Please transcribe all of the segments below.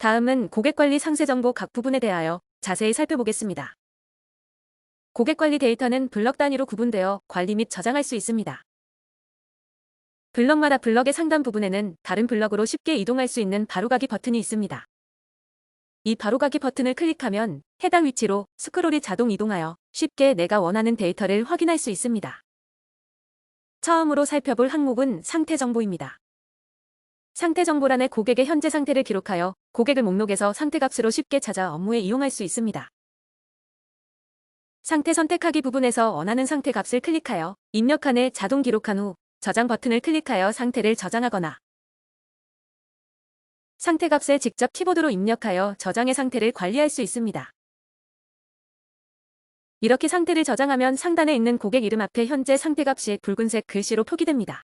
다음은 고객관리 상세 정보 각 부분에 대하여 자세히 살펴보겠습니다. 고객관리 데이터는 블럭 단위로 구분되어 관리 및 저장할 수 있습니다. 블럭마다 블럭의 상단 부분에는 다른 블럭으로 쉽게 이동할 수 있는 바로가기 버튼이 있습니다. 이 바로가기 버튼을 클릭하면 해당 위치로 스크롤이 자동 이동하여 쉽게 내가 원하는 데이터를 확인할 수 있습니다. 처음으로 살펴볼 항목은 상태 정보입니다. 상태 정보란에 고객의 현재 상태를 기록하여 고객을 목록에서 상태 값으로 쉽게 찾아 업무에 이용할 수 있습니다. 상태 선택하기 부분에서 원하는 상태 값을 클릭하여 입력칸에 자동 기록한 후 저장 버튼을 클릭하여 상태를 저장하거나 상태 값을 직접 키보드로 입력하여 저장의 상태를 관리할 수 있습니다. 이렇게 상태를 저장하면 상단에 있는 고객 이름 앞에 현재 상태 값이 붉은색 글씨로 표기됩니다.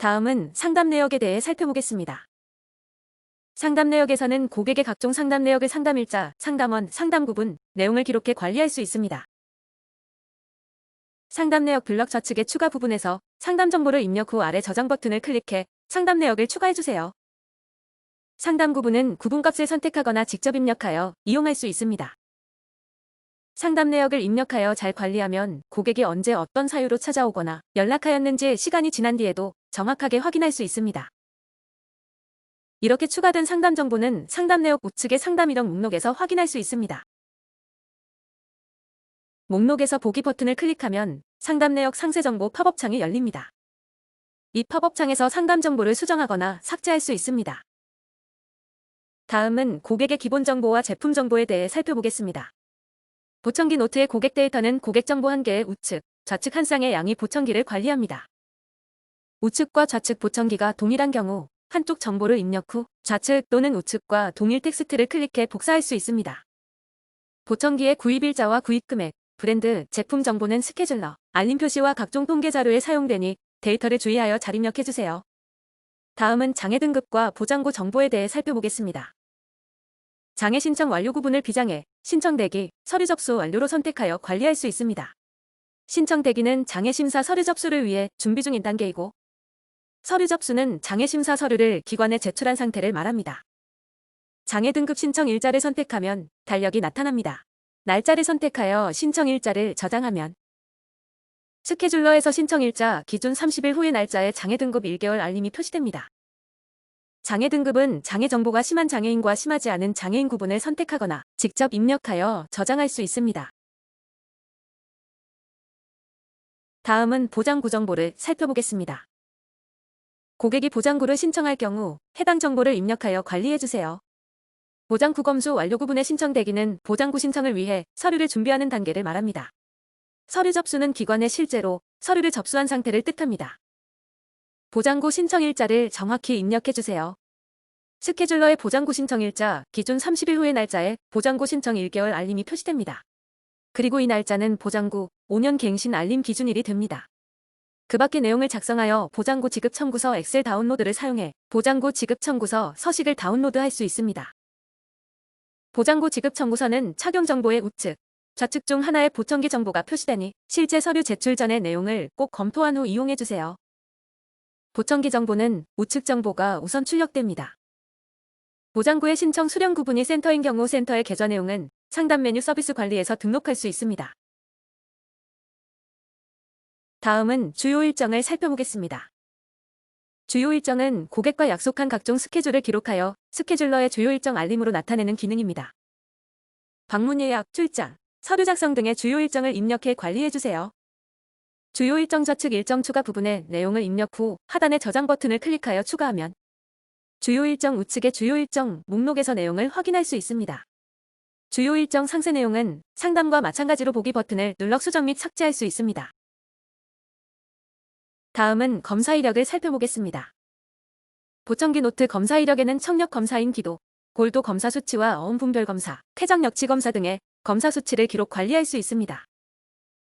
다음은 상담 내역에 대해 살펴보겠습니다. 상담 내역에서는 고객의 각종 상담 내역을 상담일자, 상담원, 상담구분, 내용을 기록해 관리할 수 있습니다. 상담 내역 블럭 좌측의 추가 부분에서 상담 정보를 입력 후 아래 저장 버튼을 클릭해 상담 내역을 추가해주세요. 상담 구분은 구분값을 선택하거나 직접 입력하여 이용할 수 있습니다. 상담 내역을 입력하여 잘 관리하면 고객이 언제 어떤 사유로 찾아오거나 연락하였는지 시간이 지난 뒤에도 정확하게 확인할 수 있습니다. 이렇게 추가된 상담 정보는 상담 내역 우측의 상담 이력 목록에서 확인할 수 있습니다. 목록에서 보기 버튼을 클릭하면 상담 내역 상세 정보 팝업 창이 열립니다. 이 팝업 창에서 상담 정보를 수정하거나 삭제할 수 있습니다. 다음은 고객의 기본 정보와 제품 정보에 대해 살펴보겠습니다. 보청기 노트의 고객 데이터는 고객 정보 한 개의 우측, 좌측 한 쌍의 양의 보청기를 관리합니다. 우측과 좌측 보청기가 동일한 경우 한쪽 정보를 입력 후 좌측 또는 우측과 동일 텍스트를 클릭해 복사할 수 있습니다. 보청기의 구입일자와 구입 금액, 브랜드, 제품 정보는 스케줄러, 알림 표시와 각종 통계 자료에 사용되니 데이터를 주의하여 잘 입력해주세요. 다음은 장애 등급과 보장고 정보에 대해 살펴보겠습니다. 장애 신청 완료 구분을 비장애, 신청 대기, 서류 접수 완료로 선택하여 관리할 수 있습니다. 신청 대기는 장애 심사 서류 접수를 위해 준비 중인 단계이고 서류 접수는 장애 심사 서류를 기관에 제출한 상태를 말합니다. 장애 등급 신청 일자를 선택하면 달력이 나타납니다. 날짜를 선택하여 신청 일자를 저장하면 스케줄러에서 신청 일자 기준 30일 후의 날짜에 장애 등급 1개월 알림이 표시됩니다. 장애 등급은 장애 정보가 심한 장애인과 심하지 않은 장애인 구분을 선택하거나 직접 입력하여 저장할 수 있습니다. 다음은 보장구 정보를 살펴보겠습니다. 고객이 보장구를 신청할 경우 해당 정보를 입력하여 관리해주세요. 보장구 검수 완료 구분의 신청 대기는 보장구 신청을 위해 서류를 준비하는 단계를 말합니다. 서류 접수는 기관에 실제로 서류를 접수한 상태를 뜻합니다. 보장구 신청 일자를 정확히 입력해주세요. 스케줄러의 보장구 신청 일자 기준 30일 후의 날짜에 보장구 신청 1개월 알림이 표시됩니다. 그리고 이 날짜는 보장구 5년 갱신 알림 기준일이 됩니다. 그 밖의 내용을 작성하여 보장구 지급 청구서 엑셀 다운로드를 사용해 보장구 지급 청구서 서식을 다운로드할 수 있습니다. 보장구 지급 청구서는 착용 정보의 우측, 좌측 중 하나의 보청기 정보가 표시되니 실제 서류 제출 전의 내용을 꼭 검토한 후 이용해주세요. 보청기 정보는 우측 정보가 우선 출력됩니다. 보장구의 신청 수령 구분이 센터인 경우 센터의 계좌 내용은 상담 메뉴 서비스 관리에서 등록할 수 있습니다. 다음은 주요 일정을 살펴보겠습니다. 주요 일정은 고객과 약속한 각종 스케줄을 기록하여 스케줄러의 주요 일정 알림으로 나타내는 기능입니다. 방문 예약, 출장, 서류 작성 등의 주요 일정을 입력해 관리해주세요. 주요 일정 좌측 일정 추가 부분에 내용을 입력 후 하단의 저장 버튼을 클릭하여 추가하면 주요 일정 우측의 주요 일정 목록에서 내용을 확인할 수 있습니다. 주요 일정 상세 내용은 상담과 마찬가지로 보기 버튼을 눌러 수정 및 삭제할 수 있습니다. 다음은 검사 이력을 살펴보겠습니다. 보청기 노트 검사 이력에는 청력 검사인 기도, 골도 검사 수치와 어음 분별 검사, 쾌적 역치 검사 등의 검사 수치를 기록 관리할 수 있습니다.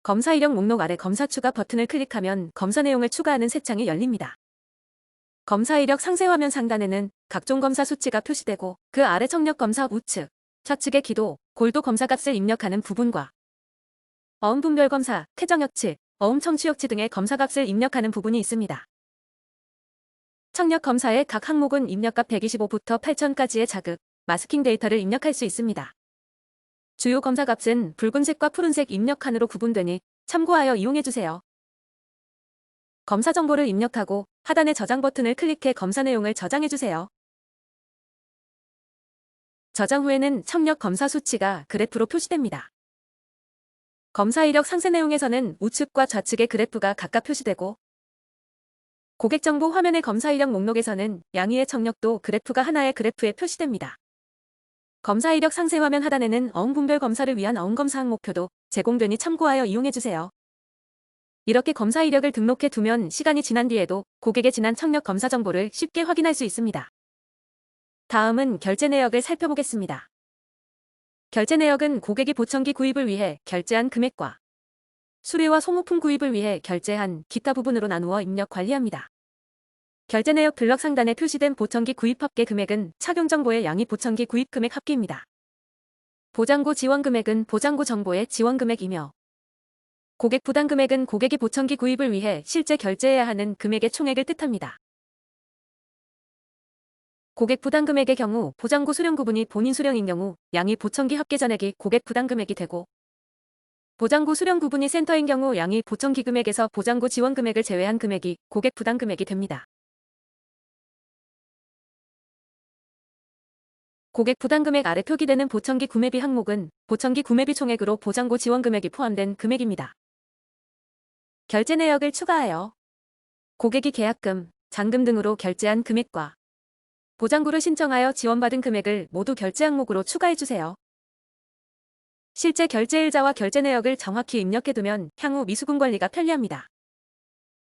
검사 이력 목록 아래 검사 추가 버튼을 클릭하면 검사 내용을 추가하는 새 창이 열립니다. 검사 이력 상세 화면 상단에는 각종 검사 수치가 표시되고 그 아래 청력 검사 우측, 좌측의 기도, 골도 검사 값을 입력하는 부분과 어음 분별 검사, 쾌적 역치, 어음 청취 역치 등의 검사 값을 입력하는 부분이 있습니다. 청력 검사의 각 항목은 입력값 125부터 8000까지의 자극, 마스킹 데이터를 입력할 수 있습니다. 주요 검사 값은 붉은색과 푸른색 입력 칸으로 구분되니 참고하여 이용해주세요. 검사 정보를 입력하고 하단의 저장 버튼을 클릭해 검사 내용을 저장해주세요. 저장 후에는 청력 검사 수치가 그래프로 표시됩니다. 검사 이력 상세 내용에서는 우측과 좌측의 그래프가 각각 표시되고 고객 정보 화면의 검사 이력 목록에서는 양의의 청력도 그래프가 하나의 그래프에 표시됩니다. 검사 이력 상세 화면 하단에는 어음 분별 검사를 위한 어음 검사 항목표도 제공되니 참고하여 이용해주세요. 이렇게 검사 이력을 등록해 두면 시간이 지난 뒤에도 고객의 지난 청력 검사 정보를 쉽게 확인할 수 있습니다. 다음은 결제 내역을 살펴보겠습니다. 결제 내역은 고객이 보청기 구입을 위해 결제한 금액과 수리와 소모품 구입을 위해 결제한 기타 부분으로 나누어 입력 관리합니다. 결제 내역 블럭 상단에 표시된 보청기 구입 합계 금액은 착용 정보의 양이 보청기 구입 금액 합계입니다. 보장구 지원 금액은 보장구 정보의 지원 금액이며 고객 부담 금액은 고객이 보청기 구입을 위해 실제 결제해야 하는 금액의 총액을 뜻합니다. 고객 부담 금액의 경우 보장구 수령 구분이 본인 수령인 경우 양이 보청기 합계 전액이 고객 부담 금액이 되고 보장구 수령 구분이 센터인 경우 양이 보청기 금액에서 보장구 지원 금액을 제외한 금액이 고객 부담 금액이 됩니다. 고객 부담 금액 아래 표기되는 보청기 구매비 항목은 보청기 구매비 총액으로 보장구 지원 금액이 포함된 금액입니다. 결제 내역을 추가하여 고객이 계약금, 잔금 등으로 결제한 금액과 보장구를 신청하여 지원받은 금액을 모두 결제 항목으로 추가해주세요. 실제 결제일자와 결제 내역을 정확히 입력해두면 향후 미수금 관리가 편리합니다.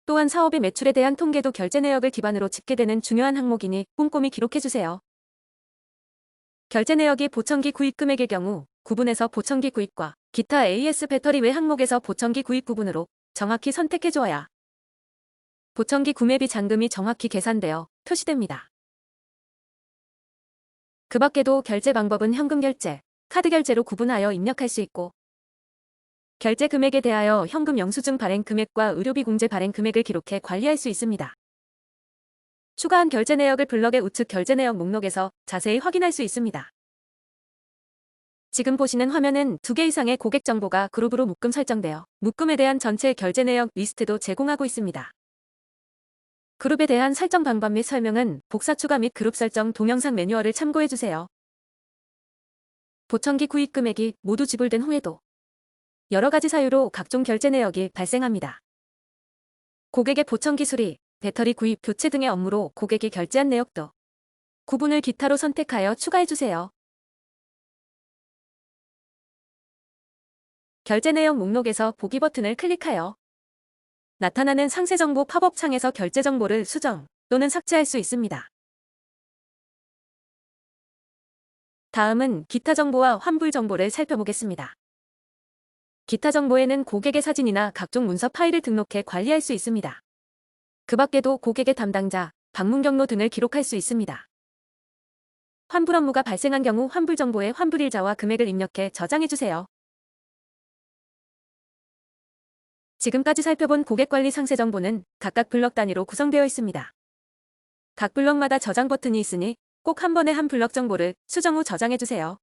또한 사업의 매출에 대한 통계도 결제 내역을 기반으로 집계되는 중요한 항목이니 꼼꼼히 기록해주세요. 결제 내역이 보청기 구입 금액의 경우 구분해서 보청기 구입과 기타 AS 배터리 외 항목에서 보청기 구입 부분으로 정확히 선택해주어야 보청기 구매비 잔금이 정확히 계산되어 표시됩니다. 그 밖에도 결제 방법은 현금 결제, 카드 결제로 구분하여 입력할 수 있고 결제 금액에 대하여 현금 영수증 발행 금액과 의료비 공제 발행 금액을 기록해 관리할 수 있습니다. 추가한 결제 내역을 블럭의 우측 결제 내역 목록에서 자세히 확인할 수 있습니다. 지금 보시는 화면은 2개 이상의 고객 정보가 그룹으로 묶음 설정되어 묶음에 대한 전체 결제 내역 리스트도 제공하고 있습니다. 그룹에 대한 설정 방법 및 설명은 복사 추가 및 그룹 설정 동영상 매뉴얼을 참고해주세요. 보청기 구입 금액이 모두 지불된 후에도 여러 가지 사유로 각종 결제 내역이 발생합니다. 고객의 보청기 수리, 배터리 구입, 교체 등의 업무로 고객이 결제한 내역도 구분을 기타로 선택하여 추가해주세요. 결제 내역 목록에서 보기 버튼을 클릭하여 나타나는 상세 정보 팝업 창에서 결제 정보를 수정 또는 삭제할 수 있습니다. 다음은 기타 정보와 환불 정보를 살펴보겠습니다. 기타 정보에는 고객의 사진이나 각종 문서 파일을 등록해 관리할 수 있습니다. 그 밖에도 고객의 담당자, 방문 경로 등을 기록할 수 있습니다. 환불 업무가 발생한 경우 환불 정보에 환불일자와 금액을 입력해 저장해주세요. 지금까지 살펴본 고객관리 상세 정보는 각각 블럭 단위로 구성되어 있습니다. 각 블럭마다 저장 버튼이 있으니 꼭 한 번에 한 블럭 정보를 수정 후 저장해주세요.